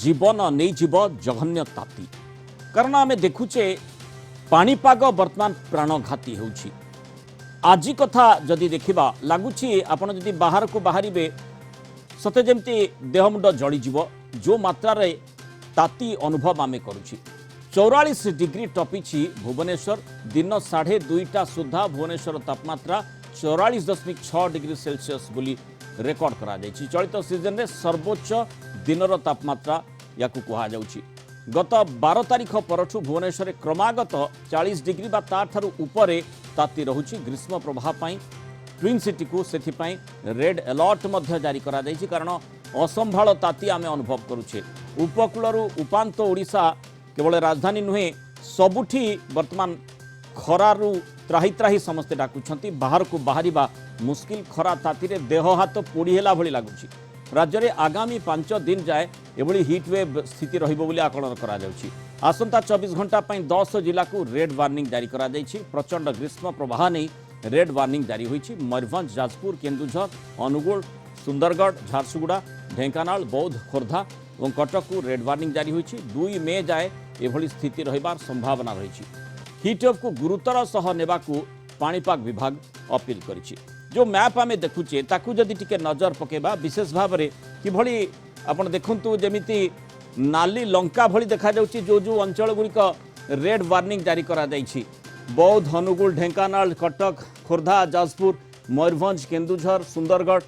जीवन नहीं जीव जघन्य ताती कारण आम देखुचे पाणीपाग बर्तमान प्राणघाती होउछि। आज कथा जदि देखिबा लागुछि आपण जदि बाहर को बाहरिबे सते जेमती देहमुंड जळीजिव जो मात्रा रे ताती अनुभव आमे करूछि। 44 डिग्री टपिछि भुवनेश्वर दिन 2:30 सुधा भुवनेश्वर तापमात्रा 44.6 डिग्री सेल्सियस बोली रेकर्ड करा जायछि। चलित सीजन रे सर्वोच्च दिनर तापमात्रा याकु कहा जाउछि। गत 12 तारिख परठू भुवनेश्वर क्रमागत 40 डिग्री बा ताठारु उपरे ताती रहुछि। ग्रीष्म प्रभाव पाई ट्विन सिटी को सेथिपाई रेड अलर्ट मध्य जारी करा जायछि कारण असंभाळ ताती आमे अनुभव करूछे। उपकूलरु उपांत ओडिशा केवल राजधानी नुहे सबुठी वर्तमान खरारु त्राही त्राही समस्ते डाकुछंती। बाहर को बाहरिबा मुश्किल खरा ताती रे देह हाथ पोड़ी हेला भली लागुछि। राज्य में आगामी 5 दिन जाए एभली हिट वेव स्थिति रहिबो बोली आकलन करा जाउछि। आसंता 24 घंटा पई 10 जिला को रेड वार्निंग जारी करा जायछि। प्रचंड ग्रीष्म प्रवाह नहीं रेड वार्निंग जारी होइछि। मयूरभंज, जाजपुर, केन्दुझर, अनुगुल, सुंदरगढ़, झारसुगुड़ा, ढेंकानाल, बौद्ध, खोर्धा और कटक को रेड वार्निंग जारी होइछि। 2 मे जाए एभली स्थिति रहिबार संभावना रहिछि। हिट वेव को गुरुतर सह नेबाकू पाणीपाग विभाग अपील करिछि। जो मैप आमे देखुचे ताकू जदि टिके नजर पकेबा विशेष भाव में किभली आपण देखंतु जेमिति नाली लंका भली देखा जाउछि। जो अंचल गुड़िक रेड वार्निंग जारी करा जाइछि बौद्ध, अनुगुल, ढेंकानाल, कटक, खोर्धा, जाजपुर, मयूरभंज, केन्दुझर, सुंदरगढ़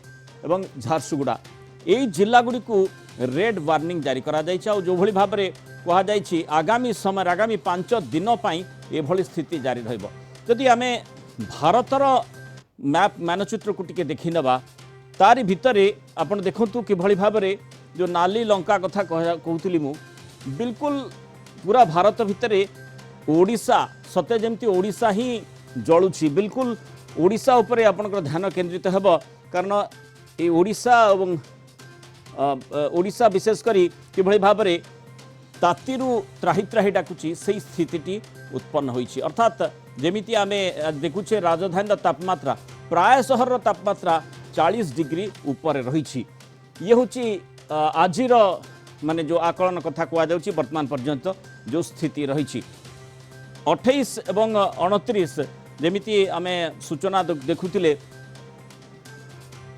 एवं झारसुगुड़ा यही जिला गुड़ी को रेड वार्निंग जारी करा जाइछि। और जो भली भाव में कहा जाइछि आगामी समय आगामी 5 दिन पई एभली स्थिति जारी रहिबो। जदि आमे भारतर मैप मानचित्र को टिके देखि नबा तारी भितरे आपण देखंतु किभली भाव में जो नाली लंका कथा कहूली मु बिल्कुल पूरा भारत भितरे ओडिशा सते जेमती ओडिशा ही जळुछि। बिल्कुल ओडिशा उपरे आपनकर ध्यान केंद्रित हेबो कारण ए ओडिशा एवं ओडिशा विशेष करी किभली भाव में तातीरु त्राही त्राही डाकुछि सेही स्थितिटी उत्पन्न होइछि। अर्थात जेमिति आमे देखुछे राजधानी तापमात्रा प्राय शहर तापमात्रा 40 डिग्री ऊपर रही। ये हूँ आजिर माने जो आकलन कथा कह जाउछि वर्तमान पर्यंत जो स्थिति रही 28 एवं 29 जेमिति आमे सूचना देखुथिले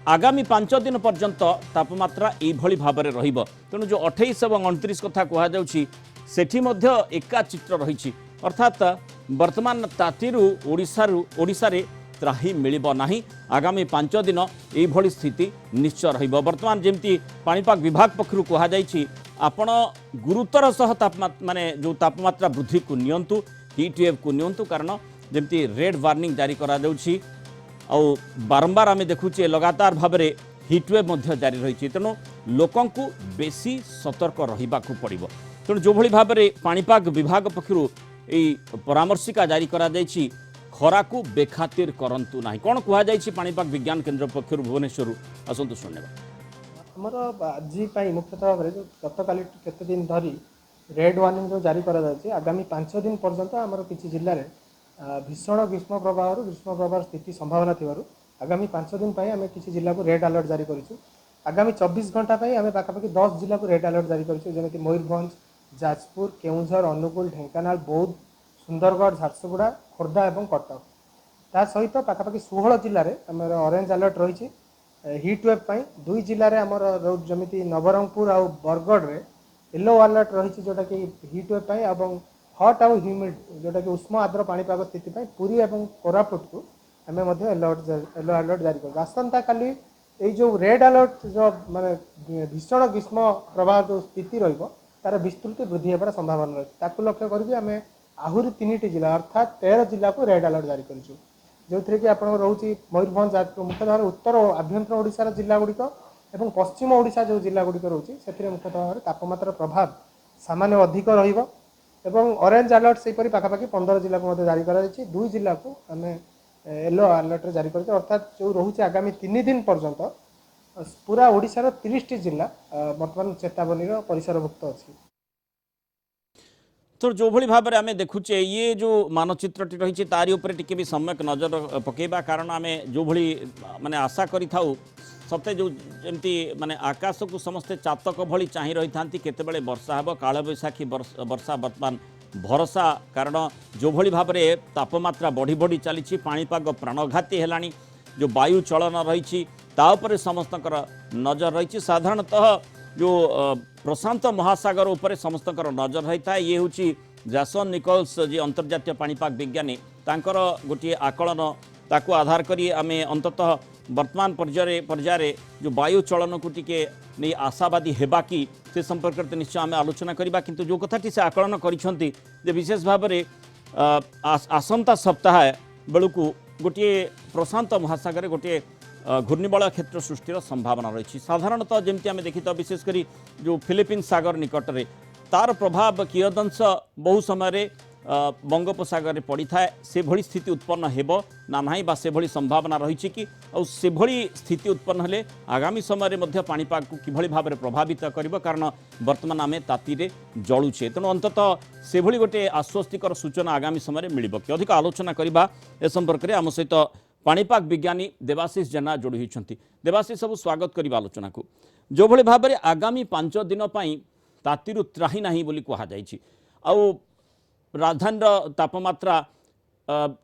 आगामी 5 दिन पर्यंत तापमात्रा एभली भाव में रहिबो। तेणु जो 28 एवं 29 कथा कह जाउछि सेठी मध्य एका चित्र रही। अर्थात वर्तमान तातीरु ओडिशा रे त्राही मिलिबो नाही। आगामी 5 दिन एभली स्थिति निश्चय रहिबो। वर्तमान जेमती पाणीपाग विभाग पक्षरु कहा जाइछि आपण गुरुतर सह तापमात्रा माने जो तापमात्रा वृद्धि को नियंतु हिट वेव को नियंतु कारण जेमती रेड वार्निंग जारी करा जाउछि और बारंबार आमे देखुचे लगातार भाव में हिट वेव मध्य जारी रही। तेणु लोकं को बेसी सतर्क रहिबाकू पड़िबो। तेणु जो भली भाव में पाणीपाग विभाग पक्षरु एई परामर्शिका जारी करा जाइछि खरा को बेखातिर करंतु नाही। कोन कुहा जाइछि पाणीपाग विज्ञान केंद्र पक्षरु भुवनेश्वर असंतु सुनेबा हमर आज पई मुख्यतः भाव जो गतकाली केते दिन धरी रेड वार्निंग जो जारी करा जाइछि आगामी 5 दिन पर्यंत हमर किछि जिल्ला रे भीषण ग्रीष्म प्रवाह स्थिति संभावना थिबारु आगामी 5 दिन पई हमें किछि जिल्ला को रेड अलर्ट जारी करिछु। आगामी 24 घंटा पई हमें पाखापाखि 10 जिल्ला को रेड अलर्ट जारी करिछु जेमिति मयूरभंज, जाजपुर, केउझर, अनुगुल, ढेंकानाल, बौद्ध, सुंदरगढ़, झारसुगुड़ा, खोर्धा एवं कटक ता सहित पाखापाखि 16 जिल्ला रे हमर ऑरेंज अलर्ट रही। हिट वेव पई 2 जिल्ला रे हमर जमिति नवरंगपुर और बरगढ़ रे येलो अलर्ट रही जोटा कि हिट वेव पई एवं हॉट और ह्यूमिड जोटा कि उष्म आर्द्र पाणीपाग स्थिति पई पुरी एवं कोरापुट को हमें मध्य येलो अलर्ट जारी कर। आसंता काली ए जो रेड अलर्ट जो माने भीषण ग्रीष्म प्रवाह जो स्थिति रहिबो तार विस्तृति वृद्धि होबार संभावना रही। ताकू लक्ष्य करके आम आहरी 3टी जिला अर्थात 13 जिला को रेड अलर्ट जारी करूँ जो थी कि आप रोचे मयूरभंज, जाजपुर मुख्यतः उत्तर आभ्यंतर ओडिशार जिला गुड़िक और पश्चिम ओडिशा जो जिला गुड़िक रोचे से मुख्यतः भाव तापमात्रा प्रभाव सामान्य अधिक रहिबो एवं ऑरेंज अलर्ट सेपरी पाखापाखि 15 जिला को जारी करा जायछि। 2 जिला को आम येलो अलर्ट जारी कर अर्थात जो रोचे आगामी 3 दिन पर्यंत पूरा ओडिशार 30टी जिला वर्तमान चेतावनी परिसरभुक्त अच्छी। तो जो भली भाव में आम देखुचे ये जो मानचित्रटी रही तारी उपरे टिके भी सम्यक नजर पकेबा कारण आम जो भली माने आशा करिथाउ सते जो जमती माने आकाश को समस्ते चातक भली चाहि रही था केतेबेले वर्षा हेब कालबैशाखी वर्षा वर्तमान भरोसा कारण जो भली भाव में तापमात्रा बढ़ी बढ़ी चली पाणीपाग प्राणघाती है जो वायु चलन रही तापर समस्त नजर रही साधारणतः जो प्रशांत महासागर उपर समस्त नजर रही था ये हूँ जैसन निकोल्स जी अंतर्जातीय पाणीपाग विज्ञानी तांकर गोटे आकलन ताकू आधार करी आमे अंततः वर्तमान पर्यायर जो वायु चलन को टिके नहीं आशावादी हेबा कि से संपर्क निश्चय आम आलोचना करवा किंतु जो कथाटी से आकलन करिसेंती जे विशेष भाव में आसंता सप्ताह बेलू गोटे प्रशांत महासागर गोटे घूर्णिबलय क्षेत्र सृष्टिर संभावना रही साधारणतः जमती आम देखी तो विशेषकर जो फिलिपीन्स सागर निकट में तार प्रभाव कियदंश बहु समय बंगोपसागर में पड़ी था से भली स्थिति उत्पन्न हेब ना नहीं बा से भली संभावना रही कि और से भली स्थिति उत्पन्न हेले आगामी समय में पाणीपाग को किभली भाव में प्रभावित करिबो कारण वर्तमान आम तातीरे जलुचे तेणु अंततः से भली गोटे आश्वस्तिकर सूचना आगामी समय में मिलिबो कि अधिक आलोचना करबा ए संपर्क में आम सहित पाणीपाग विज्ञानी देवाशीष जेना जोड़ी होती देवाशीष सब स्वागत करबा आलोचना को जो भली भाव में आगामी 5 दिन तातीरु त्राही नाही बोली कहा जायछि आउ राजधानी तापमात्रा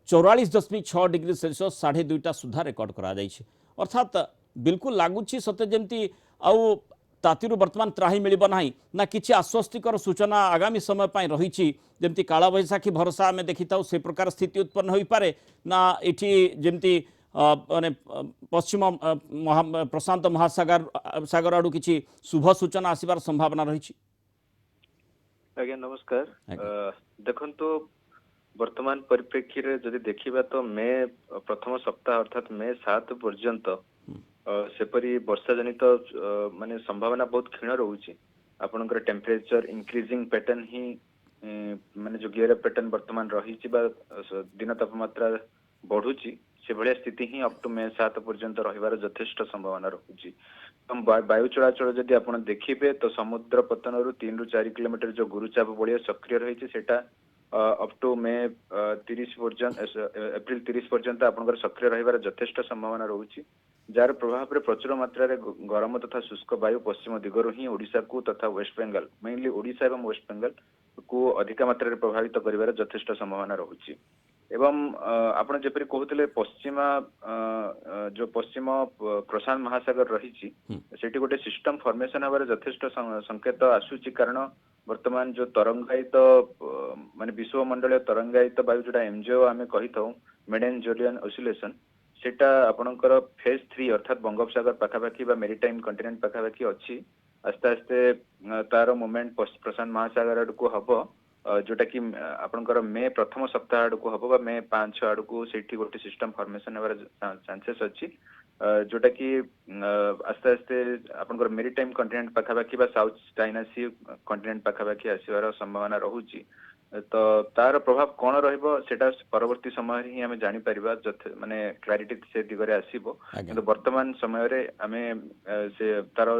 44.6 डिग्री सेल्सियस 2.5 सुधा रेकर्ड करा जायछि अर्थात बिल्कुल लगुच सते जमती आउ तातीरु वर्तमान त्राही मिलिब नाही ना किछि आश्वस्तिकर सूचना आगामी समय पाई रही जमती कालबैशाखी भरोसा आम देखी था से प्रकार स्थिति उत्पन्न हो पारे ना इठी जमती माने पश्चिम प्रशांत महासागर आड़ू किछि शुभ सूचना आसिबार संभावना रही। आज्ञा नमस्कार देखंतु वर्तमान परिप्रेक्षी रे जदि देखिबा तो मे प्रथम सप्ताह अर्थात मे 7 पर्यंत सेपरी वर्षा जनित माने संभावना बहुत क्षीण रहउची आपनकर टेम्परेचर इंक्रीजिंग पैटर्न ही माने जो गियर पैटर्न वर्तमान रही बा दिन तापमात्रा बढ़ुची से भलिया स्थिति ही अप टू मे 7 पर्यंत रहिबार यथेष्ट संभावना रहुची वायु चलाचल जदि आपण देखिबे तो समुद्र पतन रु 3 रु 4 किलोमीटर जो गुरुचाप बलिया सक्रिय रही सेटा अप टू मे 30 पर्यंत एप्रिल 30 पर्यंत आपनकर सक्रिय रहिबार यथेष्ट संभावना रहुची जार प्रभाव रे प्रचुर मात्रा रे गरम तथा शुष्क वायु पश्चिम दिगरु ही ओडिशा को तथा वेस्ट बेंगल मेनली ओडिशा एवं वेस्ट बेंगल को अधिक मात्रा रे प्रभावित करिवार यथेष्ट संभावना रहुची एवं आपण जेपरि कहउतले पश्चिमा जो पश्चिम प्रशांत महासागर रही सेठी गोटे सिस्टम फॉर्मेशन हबार यथेष्ट संकेत आसुची कारण वर्तमान जो तरंगायित माने विश्व मंडलीय तरंगायित वायु जोटा एमजीओ आमे कहि थाउ मेडेन जोलियन ऑसिलेशन सेटा आपणकर फेज 3 अर्थात बंगोपसागर पाखापाखी बा मेरीटाइम कॉन्टिनेंट पाखापाखी अछि आस्ते आस्ते तार मूवमेंट प्रशांत महासागर को हबो जोटा कि आपणकर मे प्रथम सप्ताह आड़को हम बा मे 5 आड़को सेठी गोटे सिस्टम फॉर्मेशन होबार चांसेस अछि जोटा कि आस्ते आस्ते आपणकर मेरीटाइम कॉन्टिनेंट पाखापाखी बा साउथ चाइना सी कॉन्टिनेंट पाखापाखी आसीबार संभावना रहुची तो तार प्रभाव कौन रहिबो सेटा परवर्ती समय ही हमें जानि परिबा माने क्लैरिटी से दिगरे आसीबो किंतु वर्तमान समय रे हमें से तार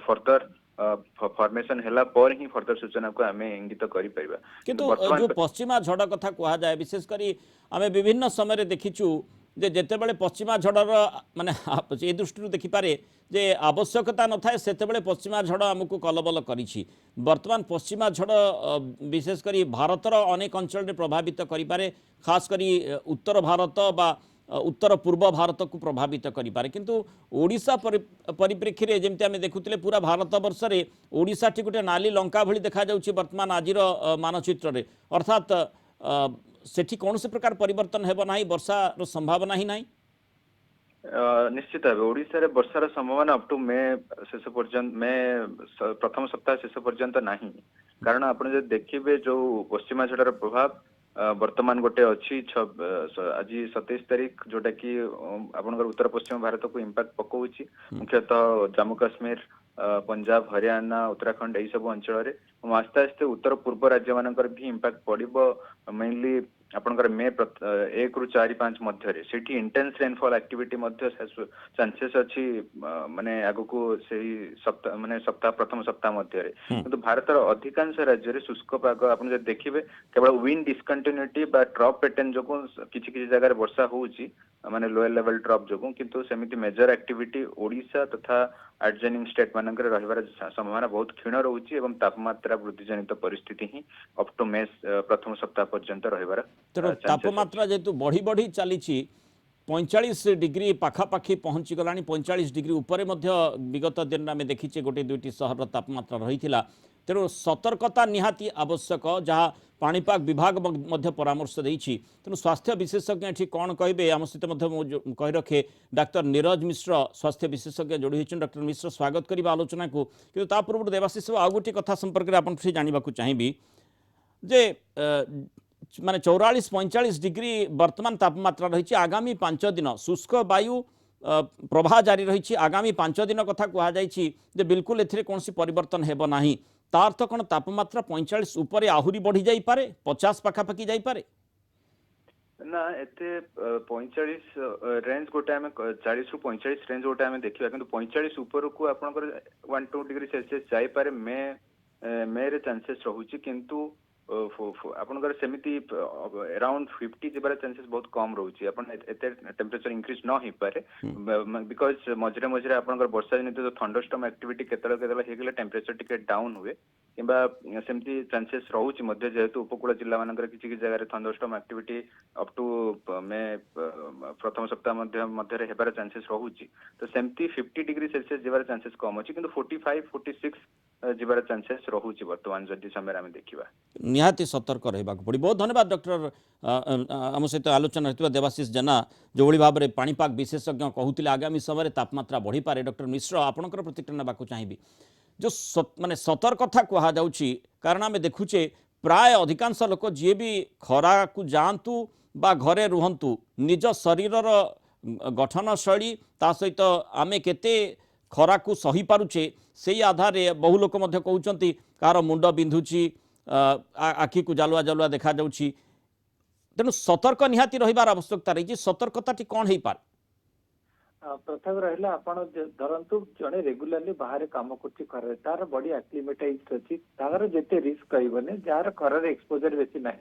फर्दर फॉर्मेशन हैला पर ही फर्दर सूचना को हमें इंगित करि परिबा किंतु जो पश्चिमा झड़ कथा कहा जाए विशेष करी आमे विभिन्न समय रे देखिचु जे जेतेबेले पश्चिमा झड़र माने ए दृष्टि देखिपारे जे आवश्यकता न थाए सेतेबेले पश्चिमा झड़ हमकु कलबल करिछि वर्तमान पश्चिमा झड़ विशेष करी भारतर अनेक अंचल रे प्रभावित करि पारे खास करी उत्तर भारत बा उत्तर पूर्व भारत को प्रभावित करिपारे किंतु ओडिशा परिप्रेक्षी रे जेमति आमे देखुतिले पूरा भारत वर्ष रे ओडिशा ठी गोटे नाली लंका भली देखा जाउछि वर्तमान आजिर मानचित्र रे अर्थात सेठी कौन से प्रकार परिवर्तन हेबो नाही वर्षा रो संभावना ही नाही निश्चित भाव ओडिशा रे वर्षार संभावना अप टू मे शेष पर्यंत मे प्रथम सप्ताह शेष पर्यंत नाही कारण आपण जे देखिबे जो पश्चिमा झड़र प्रभाव वर्तमान गोटे अच्छी आज 27 तारीख जोटा कि आपनकर उत्तर पश्चिम भारत को इम्पैक्ट पकाउछि मुख्यतः जम्मू काश्मीर पंजाब हरियाणा उत्तराखंड यही सब अंचल रे आस्ते आस्ते उत्तर पूर्व राज्य मानकर भी इम्पैक्ट पड़िबो मेनली ଆପଣଙ୍କର मे 1 ରୁ 4-5 ମଧ୍ୟରେ ସେଠି ଇଣ୍ଟେନ୍ସ रेनफॉल एक्टिविटी ମଧ୍ୟ चांसेस अछि माने आगु सेही सप्ताह माने प्रथम सप्ताह ମଧ୍ୟରେ କିନ୍ତୁ ଭାରତର ଅଧିକାଂଶ ରାଜ୍ୟରେ ଶୁଷ୍କ ପାଗ ଆପଣ ଯଦି ଦେଖିବେ କେବଳ ୱିଣ୍ଡ डिस्कंटिन्यूटी बा ड्रॉप पैटर्न जो किछि किछि जगह रे वर्षा होउची माने लोअर लेवल ड्रॉप जो किंतु सेमिति मेजर एक्टिविटी ओडिशा तथा एडजॉइनिंग स्टेट मानकर रहिबार संभावना बहुत क्षीण रहउची एवं तापमात्रा वृद्धि जनित परिस्थिति ही अप टू मे प्रथम सप्ताह पर्यंत रहिबार तेणु तापमात्रा जेतु बढ़ी बढ़ी चली 45 डिग्री पाखापाखि पहुँची गलानी 45 डिग्री उपरे मध्य विगत दिन आम देखीचे गोटे दुईटी सहर तापमात्रा रही तेणु सतर्कता निहाती आवश्यक जहाँ पाणीपाग विभाग मध्य परामर्श देइछि तेणु स्वास्थ्य विशेषज्ञ एठी कौन कहे आम सहित कही रखे डाक्टर नीरज मिश्र स्वास्थ्य विशेषज्ञ जोड़ी होती डाक्टर मिश्र स्वागत करवा आलोचना को कि पूर्व देवाशीष आउ गोटे कथा संपर्क में आपको जानवाक चाहिए जे माने 44-45 डिग्री वर्तमान तापमात्रा रही आगामी 5 दिन शुष्क वायु प्रवाह जारी रही आगामी 5 दिन कथा कहुई बिल्कुल ए कौन परिवर्तन हेब ना तार तो कौन तापमात्रा 45 उपरे आहुरी बढ़ी जाई पारे 50 पाखापाखि जाई पारे ना एते 45 रेंज गोटे आम 40 रु 45 रेंज गोटे आम देखा कि 45 ऊपर को आपंकर 1-2 डिग्री सेल्सियस जाई पारे मे रे चांसेस रहुची किंतु आपनकर सेमिति अराउंड 50 जबार चांसेस बहुत कम रहउची अपन एते टेंपरेचर इंक्रीज न ही पारे बिकॉज मझरे मझरे आपनकर वर्षा जनित जो थंडरस्टॉर्म एक्टिविटी केतला हे गेले टेंपरेचर टिके डाउन हुए किंबा सेमिति चांसेस रहउची मध्य जेहेतु उपकूल जिल्ला मानकर किछि कि जगह रे थंडरस्टॉर्म एक्टिविटी अप टू मे प्रथम सप्ताह मध्य हेबार चांसेस रहउची तो सेमिति 50 डिग्री सेल्सियस जबार चांसेस कम अछि किंतु 45-46 जबार चांसेस रहउची वर्तमान जदि समय आम देखिबा निहाती सतर्क रहा पड़ी बहुत धन्यवाद डॉक्टर आम सहित आलोचना होता देवाशीष जेना जो भाव में पाणीपाग विशेषज्ञ कहते आगामी समय तापमात्रा बढ़ी पारे डॉक्टर मिश्र आपणकर प्रतिक्रिया नाक चाहिए जो माने सतर्कता कहुच्छी कारण आम देखुचे प्राय अधिकांश लोक जी भी खरा को जातु बा घरे रुहतु निज शरीरर गठन शैली ता सहित आमे केते खरा को सही पारुचे से आधार बहु लोक कहते कार मुंड बिंधुची आखि को जालुआ जालुआ देखा जाउछि तेणु सतर्क निहाती रहिबार आवश्यकता रही सतर्कता कौन हो पार प्रथम रहा आपण धरतु जड़े रेगुलाली बाहर काम कर तार बॉडी एक्लिमेटाइज अच्छी तार जिते रिस्क कहबने जार खरार एक्सपोजर बेसी ना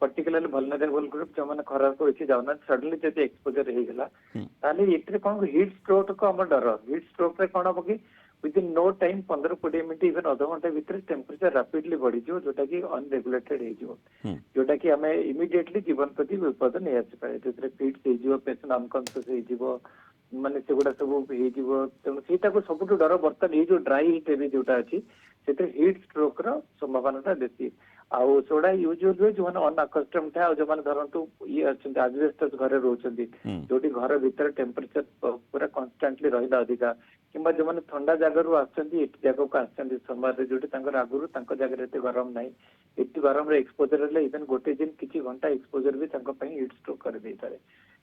पर्टिकुलरली वल्नरेबल ग्रुप जो मैंने खरार को इच्छी जाऊना सडनली जब एक्सपोजर हो गला ताले एटे कौन हिट स्ट्रोक को आम डर हिट स्ट्रोक रे कौन हम कि within no time 15-20 minute even अध घंटा भितर टेम्परेचर रैपिडली बढ़ी जो जोटा कि अनरेगुलेटेड हो जोटा कि आम इमिडिएटली जीवन प्रति विपद नहीं आसी पाए जो फिट्स हो पेशेंट अनकॉन्शियस हो माने सेगुड़ा सब तेणु सेटा को सब डर बर्तमान ये जो ड्राई हिट एवं जोटा अच्छी से हिट स्ट्रोक संभावना बेसी आउ सेगुड़ा यूजुअल हुए जो मैंने अनअकस्टम था जो मैंने धरतु ये अच्छा आजबेस्टस घरे रोचंती जोटी घर भीतर टेम्परेचर पूरा कन्स्टांटली रहा अधिका किंबा जो मैंने ठंडा जगह आसछंती एटी जगह को आसछंती समर जोटी तांकर आगुरु तांको जगह एते गरम नाही एटी गरम रे एक्सपोजर हेले इवन गोटे दिन किछि घंटा एक्सपोजर भी तांको पई हीट स्ट्रोक कर देई पारे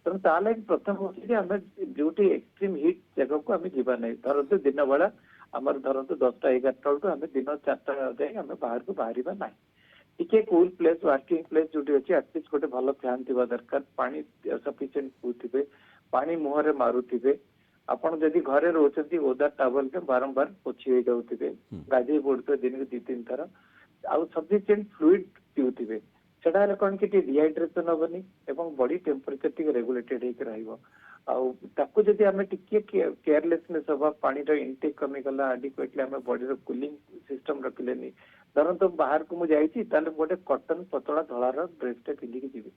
तेणु ताले प्रथम होछि आम जोटी एक्सट्रीम हीट जगह को आम जीवा नहीं धरतु दिन बेला आमर धरतु 10टा 11टा आम दिन 4टा जाए आम बाहर को बाहर ना टिके कूल प्लेस वर्किंग प्लेस जोटी अच्छी एटलिस्ट गोटे भल फैन थिबा दरकार पानी सफिशिएंट पिउथिबे पानी मुहरे मारुथिबे आपण जदि घरे रोचंती ओदा टावल के बारंबार पोछि हो जाउथिबे गाजे पड़ुथे दिन के 2-3 थर आउ सफिशिएंट फ्लूइड पिउथिबे सेटा ले कोन कि डिहाइड्रेशन होबनी एवं बॉडी टेम्परेचर टिके रेगुलेटेड हे रहइबो आउ ताकू जदि हमें टिके केयरलेसनेस होबा पानी रो इनटेक कमी गला एडिक्वेटली हमें बॉडी रो कूलिंग सिस्टम रखलेनी धरतु बाहर को मुझे जाइए ताले गोटे कॉटन पतला धଳାର ड्रेस टे पिंधिकी ଯିବେ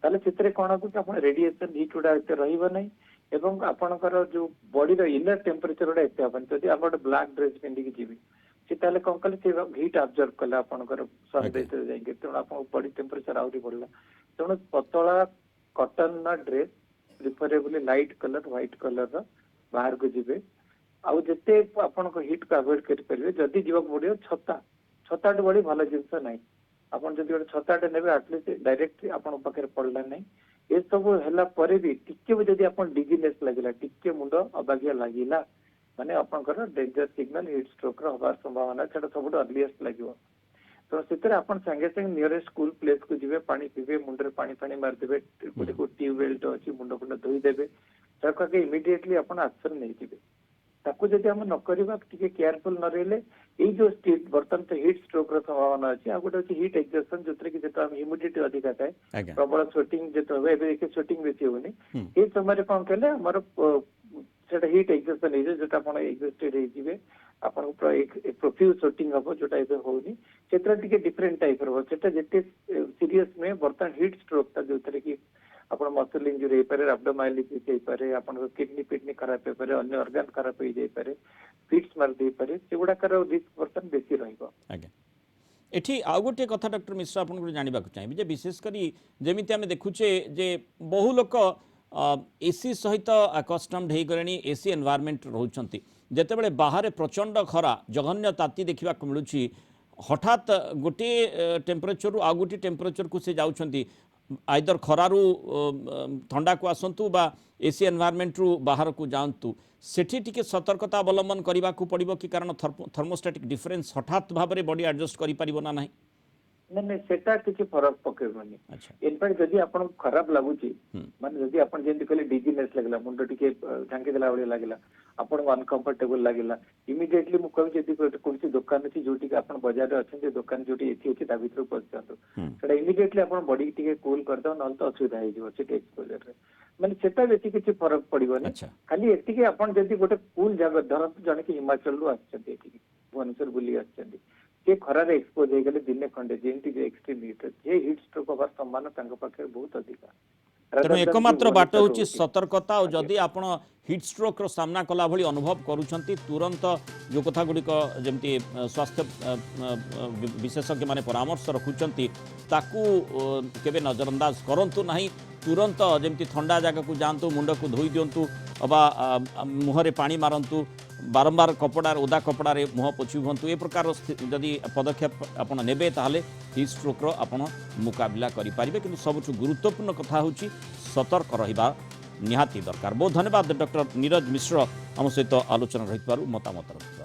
ताले चित्रे कोन हो कि आपण रेडिएशन हीट उडा एते रहइबो नै एवं आपणकर जो बॉडी रो इनर टेम्परेचर उडा एते हबन जदि आपण गोटे ब्लैक ड्रेस पिंधिकी ଯିବେ से ताले कोन कले से हीट अब्जॉर्ब कला आपणकर सन बेस रे जाइके तेणु आपण बॉडी टेम्परेचर आउरी बढ़ला तेणु पतला कॉटन ना dress preferably light colour white colour रो बाहर को ଯିବେ आउ जते आपण को हीट को अवॉइड कर परिबे जदि जीवक पड़ियो छताटे बड़ी भल जिनस ना आपन जदि गोटे छताटे नेबे एटलिस्ट डायरेक्टली आपन पाखे पड़ला नहीं ये सब हैला परे भी टिके भी जदि आपन डिजीनेस लागिला टिके मुंड अबागिया लागिला माने आपनकर डेंजर सिग्नल हीट स्ट्रोक रो हबार संभावना छटा सबुट अर्लीस्ट लागिवो तो से आप सागे सागे नियरेस्ट स्कूल प्लेस को जी पानी पीबे मुंडे पानी फाणी मारिदेवे गोटे ट्यूबवेल तो अच्छी मुंड फुंड धोईदेवे ताके इमिडिएटली आप एक्शन नहीं जी ताकू जब आम न करवा केयरफुल न रही ये जो बर्तमान तो हिट स्ट्रोक संभावना अच्छी आ गोटे अच्छी हिट एक्सर्सन जो जो ह्यूमिडिटी अधिका थाए प्रबल स्वेटिंग जो देखिए स्वेटिंग बेसी होनी ये समय कौन कले आमर से हिट एक्सर्सन हो जो आप एक्सस्टेड हो आपन प्रोफ्यूज स्वेटिंग हम जो होनी से डिफरेंट टाइप रोटा जिते सीरीयस में बर्तमान हिट स्ट्रोक जो कि आप मसल इंजुरी हो पारे एब्डोमाइलिटिस हो पारे आप किडनी खराब हो पारे अन्य ऑर्गन खराब हो जाई पारे फिट्स मार दे पारे सेगुडाकर रिस्क बर्तमान बेसी रहिबो। आज्ञा एठी आउ गोटे कथा डॉक्टर मिश्र आपन जानवा चाहिए जे विशेषकर जमीती आम देखुचे जे बहु लोक एसी सहित आकस्टम्ड हो गले एसी एनवायरमेंट रोचंती जेतेबेले बाहर प्रचंड खरा जघन्य ताती देखा मिलूँ हठात गोटे टेम्परेचर आउ गोटे टेम्परेचर को से जाउछंती आइदर खरारू ठंडा को आसतु बा एसी एनवायरमेंट रु बाहर को जातु सेठी टिके सतर्कता अवलंबन करने को पड़ो कि कारण थर्मोस्टैटिक डिफरेंस हठात भाव में बॉडी एडजस्ट करि परिबो ना नहीं नहीं सेटा किसी फरक पकेबनी इनफैक्ट जदि आपन खराब लागुची माने जदि आपन जेंति कहले डिजीनेस लागला मुंड टिके झांकी देला बळे लागला आपन अनकंफर्टेबल लागला इमीडिएटली मु कहबी जदि कोनसी दुकान अछि जोटी के आपन बाजार रे अछन जे दुकान जोटी एथि अछि ता भीतर पसचंतो सेटा इमीडिएटली आपन बॉडी टिके कूल कर दो न तो असुविधा हो जिवो सेटा एक्सपोजर रे माने सेटा बेसी किसी फरक पड़िबोनी खाली एति के आपन जदि गोटे कूल जगह धरत जने कि हिमाचल रु आछन एथि भुवनेश्वर बुली आछन से खरार एक्सपोज हो गले दिन खंडे जेमती एक्सट्रीम हिट जे हिट स्ट्रोक हबार संभावना पाखे बहुत अधिक तेणु एकमात्र बाट हूँ सतर्कता और जदि आपण हिट स्ट्रोक रो सामना कला भली अनुभव करूछंती तुरंत जो कथा गुड़िक जमती स्वास्थ्य विशेषज्ञ माने परामर्श रखुचंती ताकू केबे नजरअंदाज करंतु नहीं तुरंत जमती ठंडा जगह को जातु मुंड को धोई दिंतु अबा मुहरे पानी मारंतु बारंबार कपड़ार ओदा कपड़ारे मुह पोछि हुंतु ए प्रकार जदि पदक्षेप आपण नेबे ताहले हिट स्ट्रोक रो आपण मुकाबला करि पारिबे किंतु सबुठु गुरुत्वपूर्ण कथा होछि सतर्क रहिबा निहाती दरकार। बहुत धन्यवाद डॉक्टर नीरज मिश्र आम सहित आलोचना रही मतामत रखिबार।